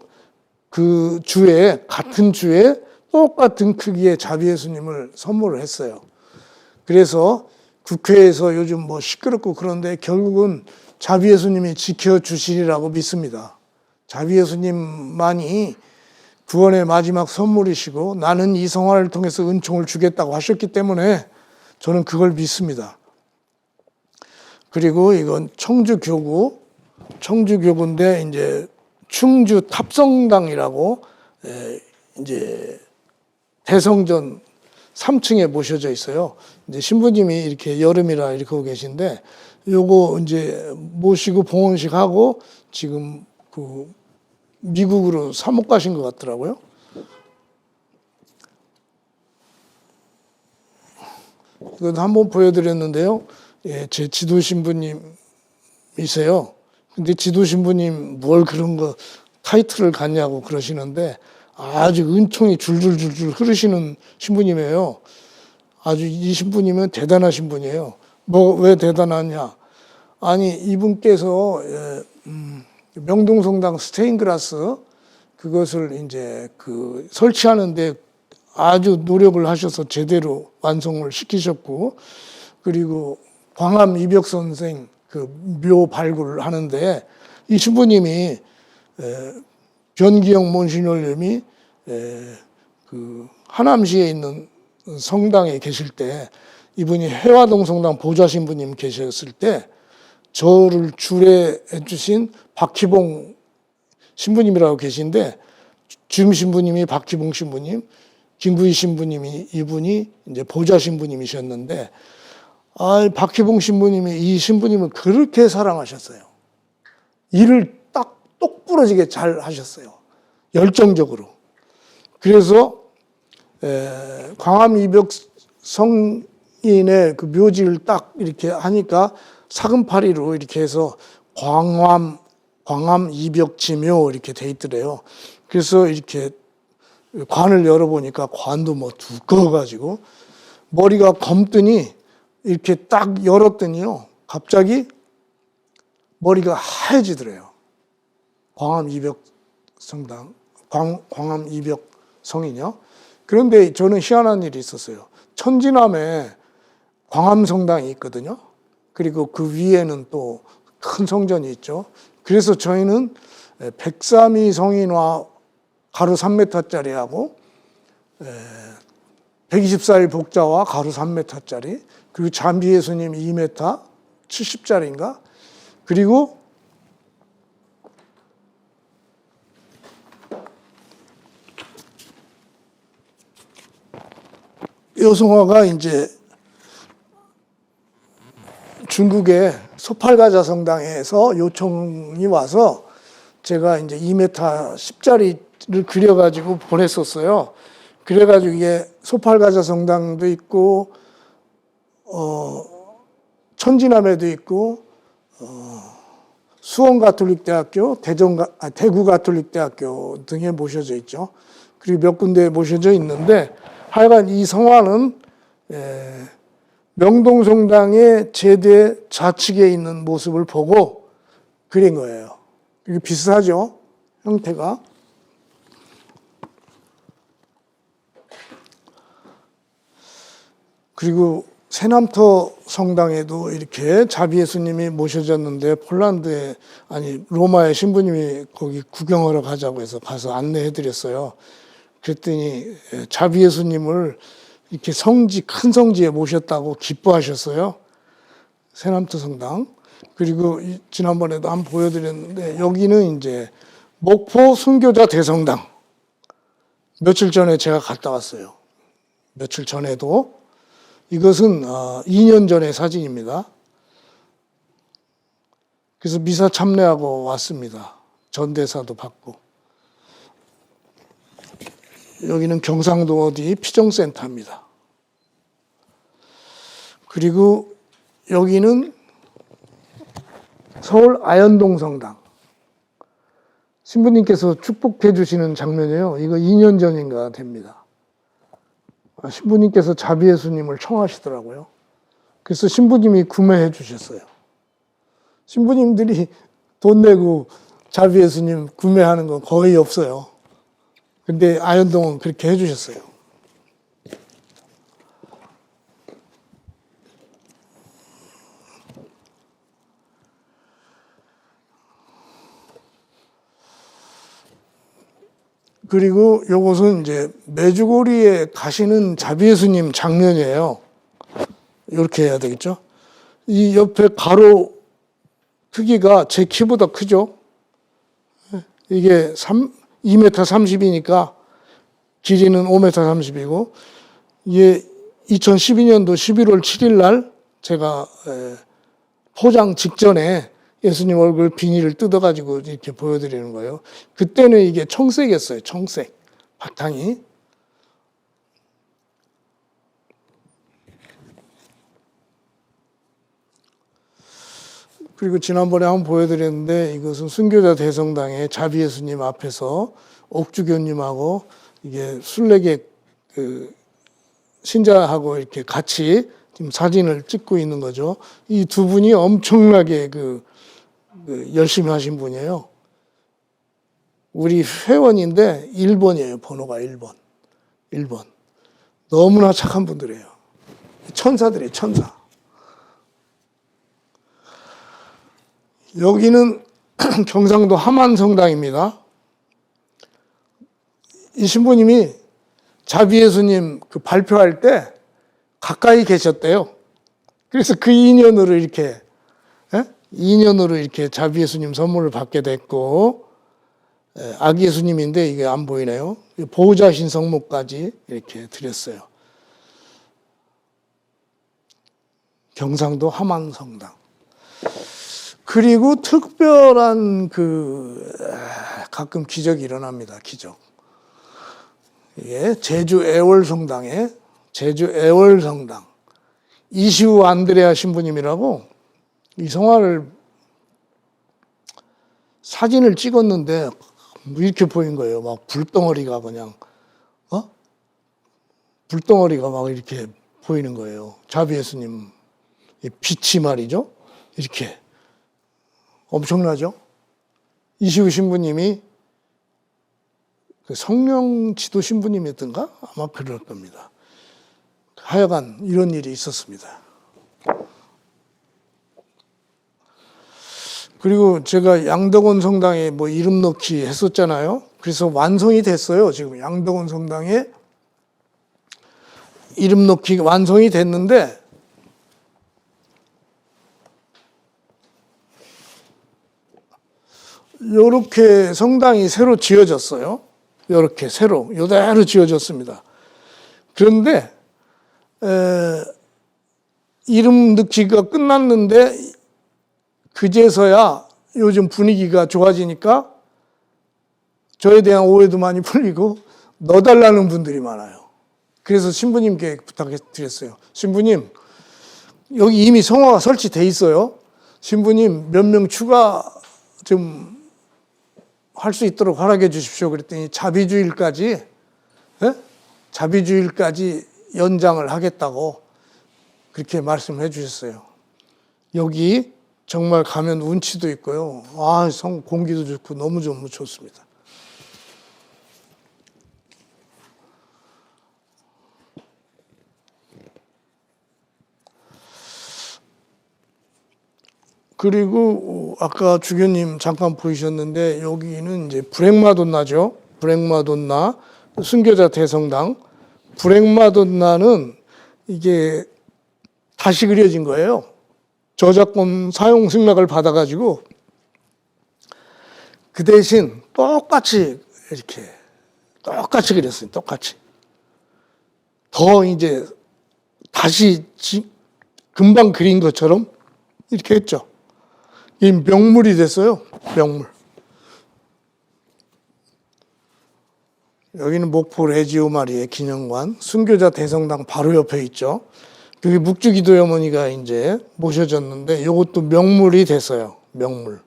그 주에 같은 주에 똑같은 크기의 자비예수님을 선물을 했어요. 그래서 국회에서 요즘 시끄럽고 그런데 결국은 자비예수님이 지켜주시리라고 믿습니다. 자비예수님만이 구원의 마지막 선물이시고 나는 이 성화를 통해서 은총을 주겠다고 하셨기 때문에 저는 그걸 믿습니다. 그리고 이건 청주교구인데 이제 충주 탑성당이라고 이제 대성전 3층에 모셔져 있어요. 이제 신부님이 이렇게 여름이라 이렇게 하고 계신데 요거 이제 모시고 봉헌식 하고 지금 미국으로 사목 가신 것 같더라고요. 이건 한번 보여드렸는데요. 제 지도 신부님이세요. 근데 지도 신부님 뭘 그런 거 타이틀을 갖냐고 그러시는데 아주 은총이 줄줄줄줄 흐르시는 신부님이에요. 아주 이 신부님은 대단하신 분이에요. 왜 대단하냐? 아니 이분께서 명동성당 스테인글라스 그것을 이제 설치하는데 아주 노력을 하셔서 제대로 완성을 시키셨고 그리고 광암 이벽 선생 묘 발굴을 하는데 이 신부님이 변기영 몬시뇰님이 그 하남시에 있는 성당에 계실 때 이분이 해화동 성당 보좌 신부님 계셨을 때 저를 주례해 주신 박희봉 신부님이라고 계신데 주임 신부님이 박희봉 신부님, 김구희 신부님이 이분이 이제 보좌 신부님이셨는데 박희봉 신부님이 이 신부님을 그렇게 사랑하셨어요. 일을 딱 똑부러지게 잘 하셨어요. 열정적으로. 그래서 광암 이벽 성인의 그 묘지를 딱 이렇게 하니까 사금파리로 이렇게 해서 광암 이벽지묘 이렇게 돼 있더래요. 그래서 이렇게 관을 열어보니까 관도 뭐 두꺼워가지고 머리가 검더니 이렇게 딱 열었더니요. 갑자기 머리가 하얘지더래요. 광암 이벽 성당, 광암 이벽 성이요. 그런데 저는 희한한 일이 있었어요. 천지남에 광암 성당이 있거든요. 그리고 그 위에는 또 큰 성전이 있죠. 그래서 저희는 백삼이 성인화 가로 3m짜리하고 124일 복자와 가로 3m짜리 그리고 잠비 예수님 2m 70짜리인가 그리고 여성화가 이제 중국의 소팔가자 성당에서 요청이 와서 제가 이제 2m 10짜리를 그려가지고 보냈었어요. 그래가지고 이게 소팔가자 성당도 있고, 천지남에도 있고, 수원가톨릭대학교, 대구가톨릭대학교 등에 모셔져 있죠. 그리고 몇 군데에 모셔져 있는데, 하여간 이 성화는 명동성당의 제대 좌측에 있는 모습을 보고 그린 거예요. 이게 비슷하죠? 형태가. 그리고 세남터 성당에도 이렇게 자비 예수님이 모셔졌는데 로마의 신부님이 거기 구경하러 가자고 해서 가서 안내해 드렸어요. 그랬더니 자비 예수님을 이렇게 큰 성지에 모셨다고 기뻐하셨어요. 세남터 성당. 그리고 지난번에도 한번 보여드렸는데 여기는 이제 목포 순교자 대성당. 며칠 전에 제가 갔다 왔어요. 며칠 전에도. 이것은 2년 전의 사진입니다. 그래서 미사 참례하고 왔습니다. 전대사도 받고. 여기는 경상도 어디 피정센터입니다. 그리고 여기는 서울 아현동 성당. 신부님께서 축복해 주시는 장면이에요. 이거 2년 전인가 됩니다. 신부님께서 자비 예수님을 청하시더라고요. 그래서 신부님이 구매해 주셨어요. 신부님들이 돈 내고 자비 예수님 구매하는 건 거의 없어요. 근데 아현동은 그렇게 해 주셨어요. 그리고 요것은 이제 메주고리에 가시는 자비 예수님 장면이에요. 이렇게 해야 되겠죠? 이 옆에 가로 크기가 제 키보다 크죠? 이게 2m 30이니까 길이는 5m 30이고 이게 2012년도 11월 7일 날 제가 포장 직전에 예수님 얼굴 비닐을 뜯어가지고 이렇게 보여드리는 거예요. 그때는 이게 청색이었어요. 청색. 바탕이. 그리고 지난번에 한번 보여드렸는데 이것은 순교자 대성당의 자비 예수님 앞에서 옥주교님하고 이게 순례객 신자하고 이렇게 같이 지금 사진을 찍고 있는 거죠. 이 두 분이 엄청나게 열심히 하신 분이에요. 우리 회원인데 1번이에요. 번호가 1번. 1번. 너무나 착한 분들이에요. 천사들이에요. 천사. 여기는 경상도 함안성당입니다. 이 신부님이 자비 예수님 그 발표할 때 가까이 계셨대요. 그래서 그 인연으로 이렇게 자비 예수님 선물을 받게 됐고, 아기 예수님인데 이게 안 보이네요. 보호자 신성모까지 이렇게 드렸어요. 경상도 함안성당. 그리고 특별한 가끔 기적이 일어납니다. 기적. 이게 제주 애월성당 이시우 안드레아 신부님이라고 이 성화를 사진을 찍었는데 이렇게 보인 거예요. 막 불덩어리가 막 이렇게 보이는 거예요. 자비 예수님 빛이 말이죠. 이렇게 엄청나죠? 이시우 신부님이 성령 지도 신부님이었던가? 아마 그럴 겁니다. 하여간 이런 일이 있었습니다. 그리고 제가 양덕원 성당에 이름 넣기 했었잖아요. 그래서 완성이 됐어요. 지금 양덕원 성당에 이름 넣기 완성이 됐는데, 이렇게 성당이 새로 지어졌어요. 이렇게 이대로 지어졌습니다. 그런데 이름 넣기가 끝났는데 그제서야 요즘 분위기가 좋아지니까 저에 대한 오해도 많이 풀리고 넣어달라는 분들이 많아요. 그래서 신부님께 부탁드렸어요. 신부님, 여기 이미 성화가 설치돼 있어요. 신부님 몇 명 추가 좀 할 수 있도록 허락해 주십시오. 그랬더니 자비주일까지 연장을 하겠다고 그렇게 말씀해 주셨어요. 여기 정말 가면 운치도 있고요. 공기도 좋고 너무 좋습니다. 그리고 아까 주교님 잠깐 보이셨는데 여기는 이제 브렉마돈나죠. 브렉마돈나 순교자 대성당. 브렉마돈나는 이게 다시 그려진 거예요. 저작권 사용 승낙을 받아가지고 그 대신 똑같이 그렸어요. 똑같이. 더 이제 다시 금방 그린 것처럼 이렇게 했죠. 이 명물이 됐어요. 명물. 여기는 목포 레지오 마리의 기념관, 순교자 대성당 바로 옆에 있죠. 여기 묵주기도의 어머니가 이제 모셔졌는데 이것도 명물이 됐어요. 명물.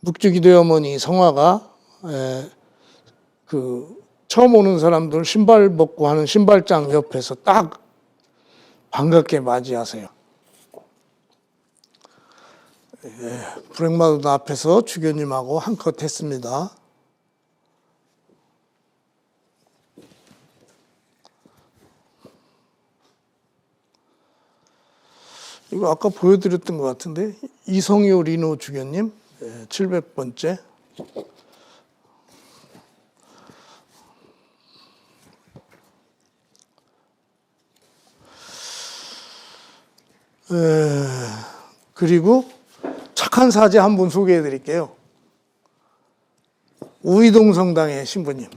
묵주기도의 어머니 성화가 처음 오는 사람들 신발 벗고 하는 신발장 옆에서 딱 반갑게 맞이하세요. 브렉마돈나 앞에서 주교님하고 한컷 했습니다. 이거 아까 보여드렸던 것 같은데 이성효 리노 주교님 700번째. 그리고 착한 사제 한 분 소개해 드릴게요. 우이동 성당의 신부님,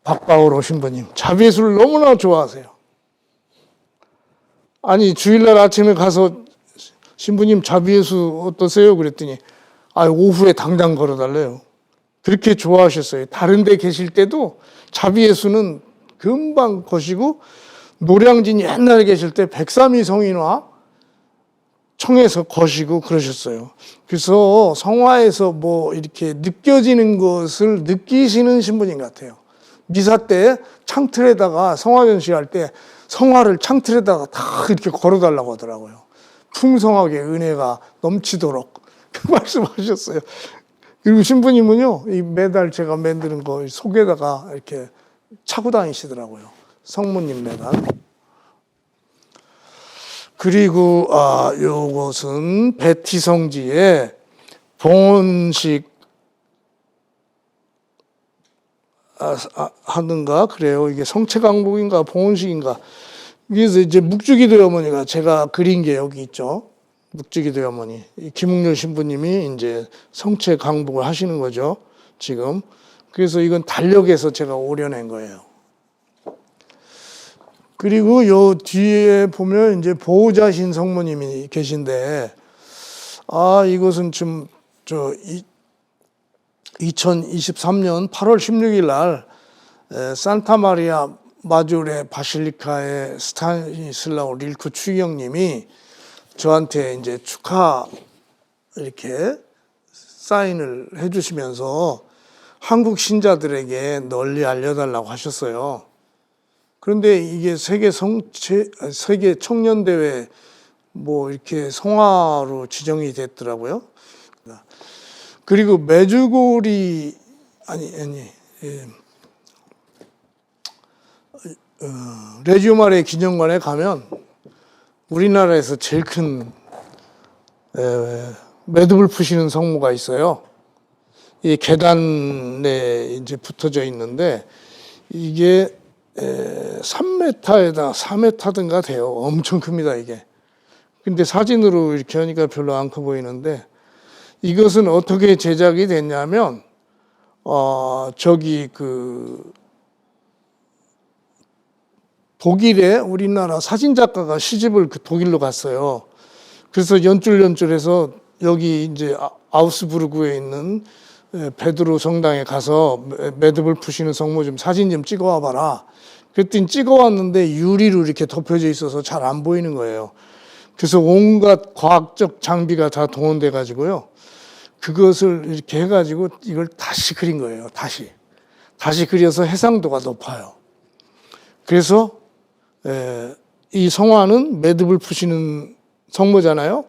박바오로 신부님, 자비예수를 너무나 좋아하세요. 아니 주일날 아침에 가서 신부님 자비예수 어떠세요? 그랬더니 오후에 당장 걸어달래요. 그렇게 좋아하셨어요. 다른 데 계실 때도 자비예수는 금방 거시고, 노량진 옛날에 계실 때 백삼위 성인화 청에서 거시고 그러셨어요. 그래서 성화에서 이렇게 느껴지는 것을 느끼시는 신부님 같아요. 미사 때 창틀에다가 성화 전시할 때 성화를 창틀에다가 다 이렇게 걸어달라고 하더라고요. 풍성하게 은혜가 넘치도록 그 말씀하셨어요. 그리고 신부님은요, 이 메달 제가 만드는 거 속에다가 이렇게 차고 다니시더라고요. 성모님 메달. 그리고 요것은 베티성지의 봉헌식 하는가 그래요. 이게 성체강복인가 봉헌식인가. 그래서 이제 묵주기도의 어머니가 제가 그린 게 여기 있죠. 묵주기도의 어머니. 김웅렬 신부님이 이제 성체강복을 하시는 거죠. 지금. 그래서 이건 달력에서 제가 오려낸 거예요. 그리고 요 뒤에 보면 이제 보호자신 성모님이 계신데, 이것은 좀, 2023년 8월 16일 날, 산타마리아 마조레 바실리카의 스타니슬라우 릴크 추기경님이 저한테 이제 축하 이렇게 사인을 해주시면서 한국 신자들에게 널리 알려달라고 하셨어요. 그런데 이게 세계 청년대회 뭐 이렇게 성화로 지정이 됐더라고요. 그리고 메주고리 레지오마레 기념관에 가면 우리나라에서 제일 큰 매듭을 푸시는 성모가 있어요. 이 계단에 이제 붙어져 있는데 이게 3m에다 4m든가 돼요. 엄청 큽니다, 이게. 근데 사진으로 이렇게 하니까 별로 안 커 보이는데 이것은 어떻게 제작이 됐냐면 독일에 우리나라 사진작가가 시집을 독일로 갔어요. 그래서 연줄해서 여기 이제 아우스부르크에 있는 베드로 성당에 가서 매듭을 푸시는 성모 좀 사진 좀 찍어와 봐라. 그랬더니 찍어왔는데 유리로 이렇게 덮여져 있어서 잘 안 보이는 거예요. 그래서 온갖 과학적 장비가 다 동원돼 가지고요. 그것을 이렇게 해가지고 이걸 다시 그린 거예요. 다시 그려서 해상도가 높아요. 그래서 이 성화는 매듭을 푸시는 성모잖아요.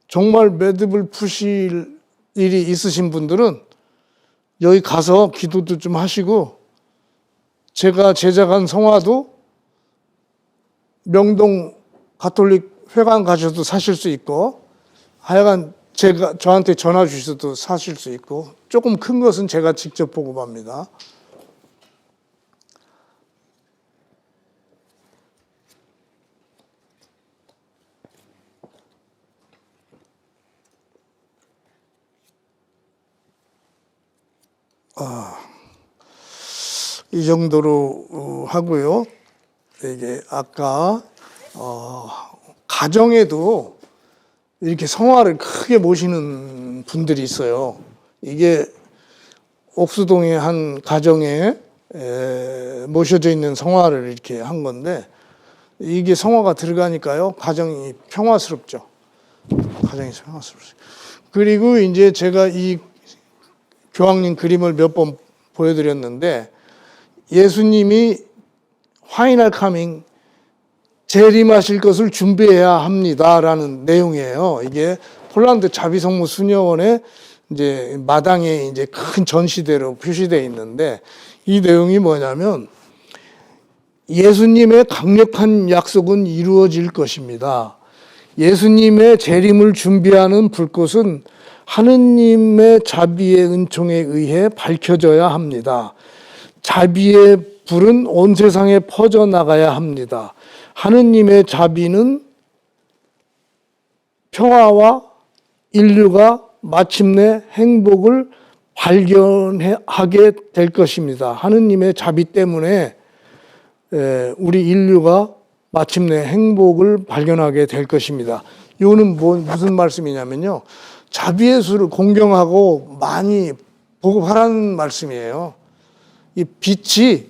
정말 매듭을 푸실 일이 있으신 분들은 여기 가서 기도도 좀 하시고, 제가 제작한 성화도 명동 가톨릭 회관 가셔도 사실 수 있고, 하여간 저한테 전화 주셔도 사실 수 있고, 조금 큰 것은 제가 직접 보고합니다. 이 정도로 하고요. 이게 아까 가정에도 이렇게 성화를 크게 모시는 분들이 있어요. 이게 옥수동의 한 가정에 모셔져 있는 성화를 이렇게 한 건데, 이게 성화가 들어가니까요, 가정이 평화스럽죠. 가정이 평화스럽죠. 그리고 이제 제가 이 교황님 그림을 몇 번 보여드렸는데, 예수님이 화이날 카밍 재림하실 것을 준비해야 합니다라는 내용이에요. 이게 폴란드 자비성모 수녀원의 이제 마당에 이제 큰 전시대로 표시되어 있는데, 이 내용이 뭐냐면 예수님의 강력한 약속은 이루어질 것입니다. 예수님의 재림을 준비하는 불꽃은 하느님의 자비의 은총에 의해 밝혀져야 합니다. 자비의 불은 온 세상에 퍼져나가야 합니다. 하느님의 자비는 평화와 인류가 마침내 행복을 발견하게 될 것입니다. 하느님의 자비 때문에 우리 인류가 마침내 행복을 발견하게 될 것입니다. 이거는 무슨 말씀이냐면요, 자비 예수를 공경하고 많이 보급하라는 말씀이에요. 이 빛이,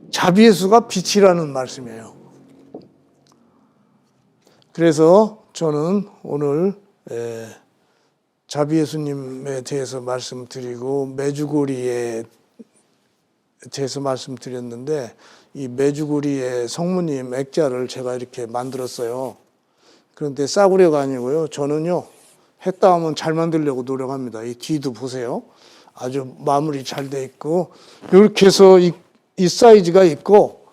자비 예수가 빛이라는 말씀이에요. 그래서 저는 오늘 자비 예수님에 대해서 말씀드리고 메주고리에 대해서 말씀드렸는데, 이 메주고리의 성모님 액자를 제가 이렇게 만들었어요. 그런데 싸구려가 아니고요, 저는요 했다 하면 잘 만들려고 노력합니다. 이 뒤도 보세요. 아주 마무리 잘 돼 있고, 이렇게 해서 이 사이즈가 있고,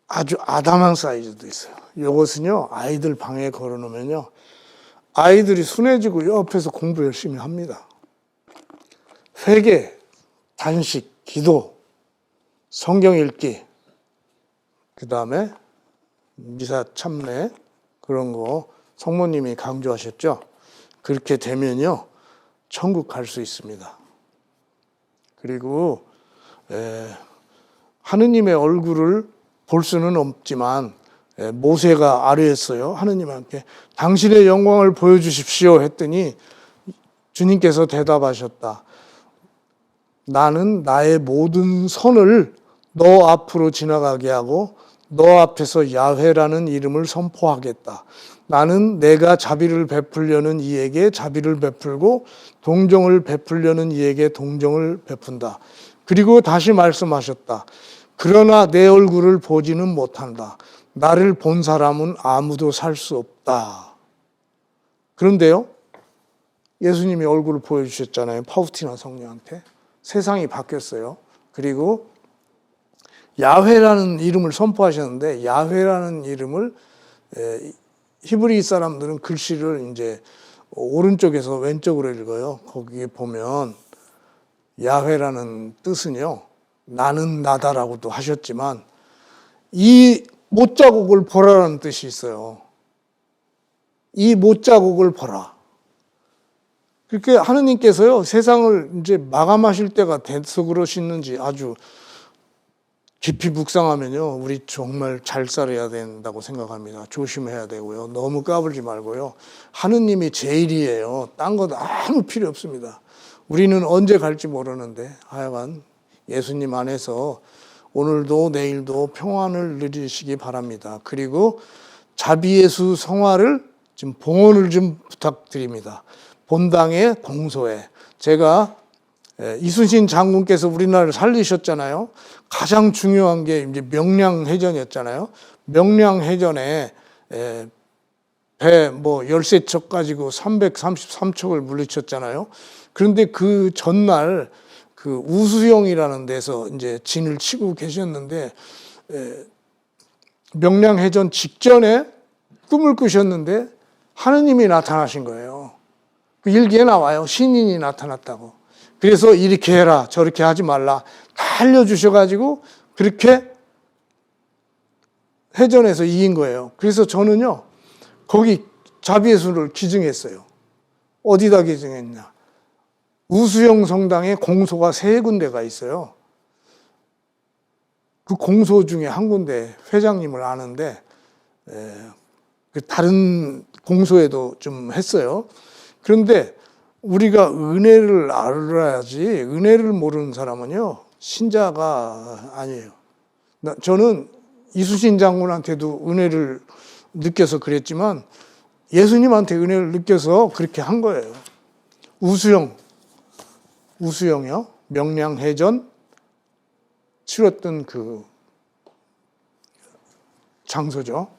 아주 아담한 사이즈도 있어요. 이것은요, 아이들 방에 걸어 놓으면요, 아이들이 순해지고 옆에서 공부 열심히 합니다. 회개, 단식, 기도, 성경 읽기, 그 다음에 미사 참례, 그런 거 성모님이 강조하셨죠. 그렇게 되면요 천국 갈 수 있습니다. 그리고 하느님의 얼굴을 볼 수는 없지만 모세가 아뢰었어요. 하느님한테 당신의 영광을 보여주십시오 했더니 주님께서 대답하셨다. 나는 나의 모든 선을 너 앞으로 지나가게 하고 너 앞에서 야훼라는 이름을 선포하겠다. 나는 내가 자비를 베풀려는 이에게 자비를 베풀고 동정을 베풀려는 이에게 동정을 베푼다. 그리고 다시 말씀하셨다. 그러나 내 얼굴을 보지는 못한다. 나를 본 사람은 아무도 살 수 없다. 그런데요, 예수님이 얼굴을 보여주셨잖아요. 파우스티나 성녀한테. 세상이 바뀌었어요. 그리고 야훼라는 이름을 선포하셨는데, 야훼라는 이름을 히브리 사람들은 글씨를 이제 오른쪽에서 왼쪽으로 읽어요. 거기 보면 야훼라는 뜻은요, 나는 나다라고도 하셨지만 이 못자국을 보라라는 뜻이 있어요. 이 못자국을 보라. 그렇게 하느님께서요, 세상을 이제 마감하실 때가 돼서 그러시는지 아주 깊이 묵상하면요, 우리 정말 잘 살아야 된다고 생각합니다. 조심해야 되고요. 너무 까불지 말고요. 하느님이 제일이에요. 딴 것 아무 필요 없습니다. 우리는 언제 갈지 모르는데 하여간 예수님 안에서 오늘도 내일도 평안을 누리시기 바랍니다. 그리고 자비예수 성화를 좀 봉헌을 좀 부탁드립니다. 본당의 공소에 제가 이순신 장군께서 우리나라를 살리셨잖아요. 가장 중요한 게 이제 명량해전이었잖아요. 명량해전에 배 뭐 13척 가지고 333척을 물리쳤잖아요. 그런데 그 전날 그 우수영이라는 데서 이제 진을 치고 계셨는데 명량해전 직전에 꿈을 꾸셨는데 하느님이 나타나신 거예요. 그 일기에 나와요. 신인이 나타났다고. 그래서 이렇게 해라, 저렇게 하지 말라 다 알려주셔가지고 그렇게 해전에서 이긴 거예요. 그래서 저는요, 거기 자비예수를 기증했어요. 어디다 기증했냐? 우수영 성당에 공소가 3군데가 있어요. 그 공소 중에 한 군데 회장님을 아는데 다른 공소에도 좀 했어요. 그런데 우리가 은혜를 알아야지, 은혜를 모르는 사람은요 신자가 아니에요. 저는 이순신 장군한테도 은혜를 느껴서 그랬지만 예수님한테 은혜를 느껴서 그렇게 한 거예요. 우수영이요, 명량해전 치렀던 그 장소죠.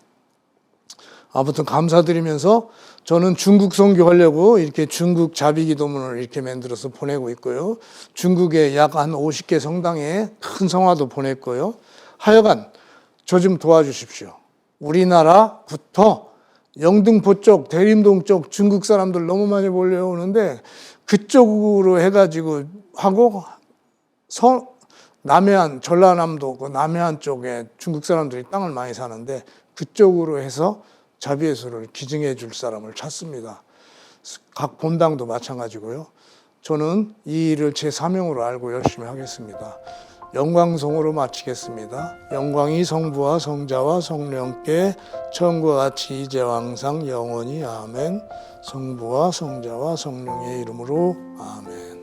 아무튼 감사드리면서 저는 중국 선교하려고 이렇게 중국 자비기도문을 이렇게 만들어서 보내고 있고요. 중국에 약 한 50개 성당에 큰 성화도 보냈고요. 하여간 저 좀 도와주십시오. 우리나라부터 영등포 쪽, 대림동 쪽 중국 사람들 너무 많이 몰려오는데 그쪽으로 해가지고 하고 남해안, 전라남도 그 남해안 쪽에 중국 사람들이 땅을 많이 사는데 그쪽으로 해서 자비예수를 기증해 줄 사람을 찾습니다. 각 본당도 마찬가지고요. 저는 이 일을 제 사명으로 알고 열심히 하겠습니다. 영광송으로 마치겠습니다. 영광이 성부와 성자와 성령께 처음과 같이 이제와 항상 영원히 아멘. 성부와 성자와 성령의 이름으로 아멘.